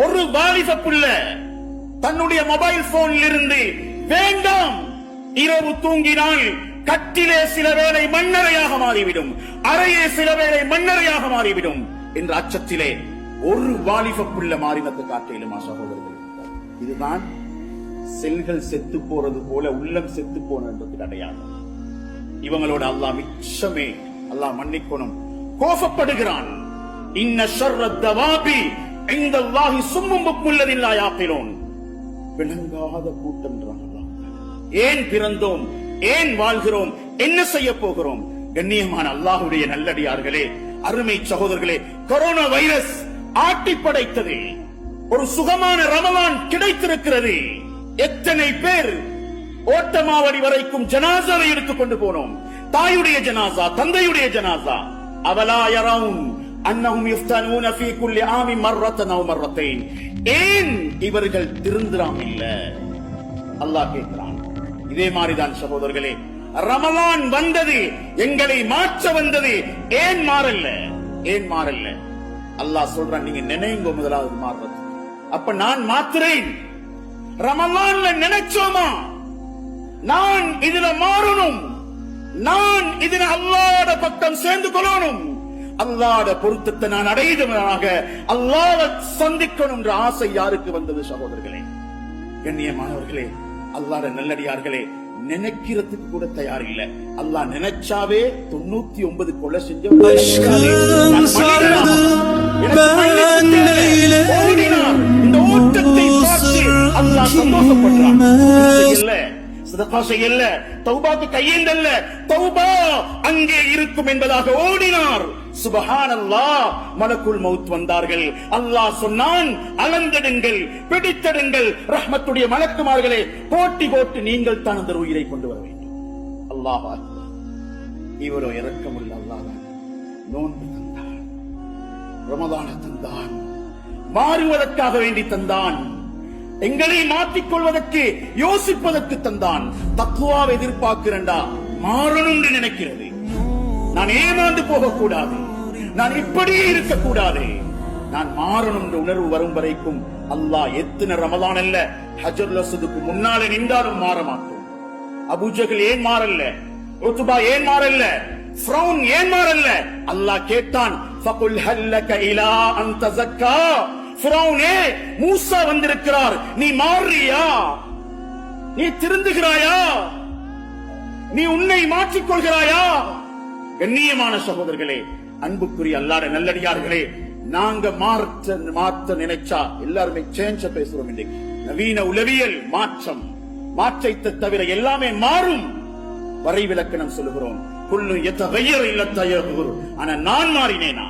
ஒரு வாலிப புள்ள தன்னுடைய மொபைல் போனில் இருந்து வேண்டாம், இரவு தூங்கினால் கட்டிலே சில வேளை மண்ணறையாக மாறிவிடும், அறையே சில வேளை மண்ணறையாக மாறிவிடும் என்ற அச்சத்திலே ஒரு வாலிப புள்ள மாறினத்தை காட்டிலுமா சகோதரர்கள்? இதுதான் செல்கள் செத்து போறது போல உள்ளம் செத்து போனதுக்கு அடையாளம். இவங்களோட அல்லாஹ் மிச்சமே அல்லாஹ் மன்னிக்கணும் கோபப்படுகிறான். இன்ன ஷர்ரத் தவாபி இன்தல்லாஹி சும்மும் புக்முல் லதீன லா யாகிலூன். விளங்காத கூட்டம். ஏன் பிறந்தோம், ஏன் வாழ்கிறோம், என்ன செய்ய போகிறோம்? கண்ணியமான அல்லாஹ்வுடைய நல்லடியார்களே, அருமை சகோதரர்களே, கொரோனா வைரஸ் ஆட்டி படைத்தது. ஒரு சுகமான ரமலான் கிடைத்திருக்கிறது. எத்தனை பேர் ஓட்டமாவடி வரைக்கும் ஜனாசாவை எடுத்துக் கொண்டு போனோம். தாயுடைய ஜனாசா, தந்தையுடைய ஜனாசா. அவலா யரவுன் அன்னஹும் யுஃப்தனூன ஃபீ குல்லி ஆமி மர்ரத்தன் அவ் மர்ரத்தைன். ஏன் இவர்கள் திருந்துறாம இல்ல? அல்லாஹ் கேட்கிறான். இதே மாதிரிதான் சகோதரர்களே, ரமலான் வந்தது, எங்களை மாற்ற வந்தது. ஏன் மாறல்ல? ஏன் மாறல்ல? அல்லாஹ் சொல்றான், நீங்க நினைங்க முதலாவது மாறுறது. அப்ப நான் மாத்துறேன். ரமலான்ல நினைச்சோமா நான் இதுல மாறணும், நான் இதுல அல்லாஹ்வுட பக்கம் சேர்ந்து கொள்ளணும், அல்லாஹ்வுட பொருத்தத்தை நான் அடையதுமாக அல்லாஹ்வை சந்திக்கணும் என்ற ஆசை யாருக்கு வந்தது சகோதரர்களே? கண்ணியமானவர்களே, அல்லாஹ்வுடைய நல்லடியார்களே, நினைக்கிறதுக்கு கூட தயார் இல்ல. அல்லாஹ் நினைச்சாவே 99 கொலை செஞ்சவன் இந்த ஓட்டத்தை பார்த்து அல்லாஹ் சந்தோஷப்படுறான். சதகா செய்யல, தௌபாக்கு கையேந்தல்ல, தௌபா அங்கே இருக்கும் என்பதாக ஓடினார். சுப்ஹானல்லாஹ். மலக்குல் மௌத் வந்தார்கள். அல்லாஹ் சொன்னான், அளந்தெடுங்கள், பிடித்தெடுங்கள். ரஹ்மத்துடைய மலக்குமார்களே, போட்டி போட்டு நீங்கள் தான் அந்த உயிரை கொண்டு வர வேண்டும். அல்லாஹ் அக்பர். இவரோ இரக்கமுள்ள அல்லாஹ் தான். நோன்பு தந்தான், ரமதான தந்தான், மாறுவதற்காக வேண்டி தந்தான், எங்களை மாற்றிக்கொள்வதற்கு யோசிப்பதற்கு தந்தான். தக்வாவை எதிர்பார்க்கிறண்டா மாறணும் நினைக்கிறது. நான் ஏமாந்து போகக்கூடாது, நான் இப்படியே இருக்கக்கூடாது, நான் மாறணும் என்ற உணர்வு வரும் வரைக்கும் அல்லாஹ் எத்தனை ரமலான் அல்ல, ஹஜ்ருல் அஸ்வதுக்கு முன்னாலே நின்றாலும் மாற மாட்டோம். அபூஜஹல் ஏன் மாறல்ல? உத்பா ஏன் மாறல்ல? ஃபிரௌன் ஏன் மாறல்ல? அல்லாஹ் கேட்டான், ஃபகுல் ஹல்லக இலா அன் தஸக்கா. ஃபிரௌனே, மூசா வந்திருக்கிறார், நீ மாறியா? நீ திருந்துகிறாயா? நீ உன்னை மாற்றிக் கொள்கிறாயா? கண்ணியமான சகோதரர்களே, அன்புக்குரிய அல்லாஹ்வுடைய நல்லடியார்களே, நாங்க மாற்ற நினைச்சா எல்லாருமே சேஞ்ச பேசுறோம். இன்னைக்கு நவீன உளவியல் மாற்றம், மாற்றத்தை தவிர எல்லாமே மாறும். வரைவிலக்கணம் சொல்லுகிறோம், குல்லு யதகய்யரு இல்ல தயகுர். ஆனா நான் மாறினேனா?